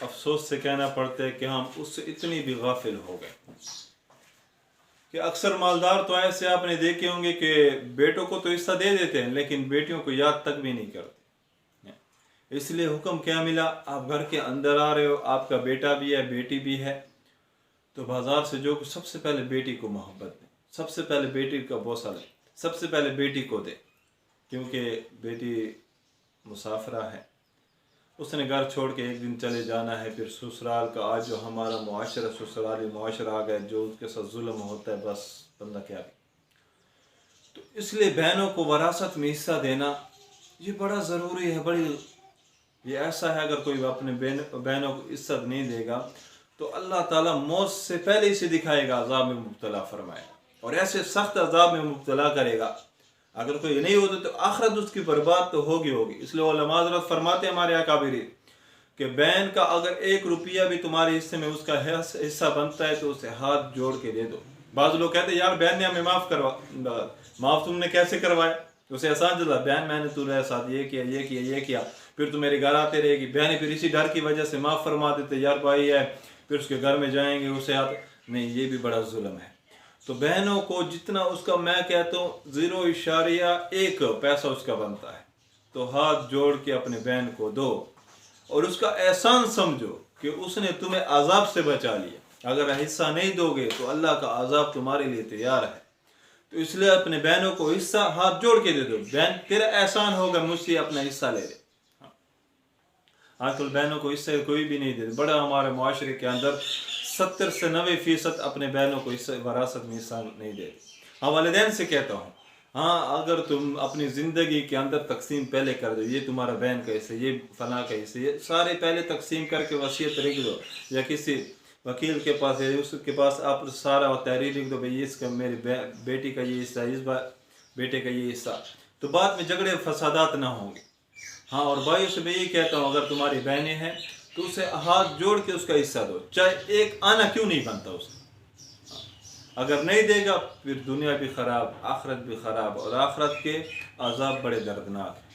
افسوس سے کہنا پڑتا ہے کہ ہم اس سے اتنی بھی غافل ہو گئے کہ اکثر مالدار تو ایسے آپ نے دیکھے ہوں گے کہ بیٹوں کو تو حصہ دے دیتے ہیں لیکن بیٹیوں کو یاد تک بھی نہیں کرتے۔ اس لیے حکم کیا ملا، آپ گھر کے اندر آ رہے ہو، آپ کا بیٹا بھی ہے بیٹی بھی ہے، تو بازار سے جو سب سے پہلے بیٹی کو محبت دیں، سب سے پہلے بیٹی کا بوسہ لیں، سب سے پہلے بیٹی کو دیں، کیونکہ بیٹی مسافرہ ہے، اس نے گھر چھوڑ کے ایک دن چلے جانا ہے۔ پھر سسرال کا آج جو ہمارا معاشرہ سسرالی معاشرہ آ گیا، جو اس کے ساتھ ظلم ہوتا ہے، بس بندہ کیا بھی۔ تو اس لیے بہنوں کو وراثت میں حصہ دینا یہ بڑا ضروری ہے، یہ ایسا ہے اگر کوئی اپنے بہنوں کو عزت نہیں دے گا تو اللہ تعالیٰ موت سے پہلے اسے دکھائے گا، عذاب میں مبتلا فرمائے گا، اور ایسے سخت عذاب میں مبتلا کرے گا اگر کوئی نہیں ہوتا تو آخرت اس کی برباد تو ہوگی۔ اس لیے علماء حضرات فرماتے ہیں ہمارے اکابرین کہ بہن کا اگر 1 روپیہ بھی تمہارے حصے میں اس کا حصہ بنتا ہے تو اسے ہاتھ جوڑ کے دے دو۔ بعض لوگ کہتے ہیں یار بہن نے ہمیں معاف تم نے کیسے کروایا؟ اسے احسان جلا، بہن میں نے تمہارے ساتھ یہ کیا پھر تو میرے گھر آتے رہے گی، بہنیں پھر اسی ڈر کی وجہ سے معاف فرما دیتے، یار بھائی ہے پھر اس کے گھر میں جائیں گے اسے نہیں، یہ بھی بڑا ظلم ہے۔ تو بہنوں کو جتنا اس کا میں کہتا ہوں 0.1 پیسہ اس کا بنتا ہے تو ہاتھ جوڑ کے اپنے بہن کو دو اور اس کا احسان سمجھو کہ اس نے تمہیں عذاب سے بچا لیا۔ اگر حصہ نہیں دو گے تو اللہ کا عذاب تمہارے لیے تیار ہے، تو اس لیے اپنے بہنوں کو حصہ ہاتھ جوڑ کے دے دو، بہن تیرا احسان ہوگا مجھ سے اپنا حصہ لے لے۔ آج کل بہنوں کو حصہ کوئی بھی نہیں دیتے، بڑا ہمارے معاشرے کے اندر 70 سے 90% اپنے بہنوں کو حصہ وراثت میں حصہ نہیں دیتے۔ ہاں والدین سے کہتا ہوں، ہاں اگر تم اپنی زندگی کے اندر تقسیم پہلے کر دو، یہ تمہارا بہن کا حصہ، یہ فلاں کا حصہ، یہ سارے پہلے تقسیم کر کے وصیت لکھ دو، یا کسی وکیل کے پاس یا اس کے پاس آپ سارا تحریر لکھ دو، بھئی اس کا میری بیٹی کا یہ حصہ، اس بیٹے کا یہ حصہ، تو بعد میں جھگڑے فسادات نہ ہوں گے۔ ہاں اور بھائیوں سے میں یہ کہتا ہوں اگر تمہاری بہنیں ہیں تو اسے ہاتھ جوڑ کے اس کا حصہ دو، چاہے 1 آنا کیوں نہیں بنتا اس کا۔ اگر نہیں دے گا پھر دنیا بھی خراب، آخرت بھی خراب، اور آخرت کے عذاب بڑے دردناک ہیں۔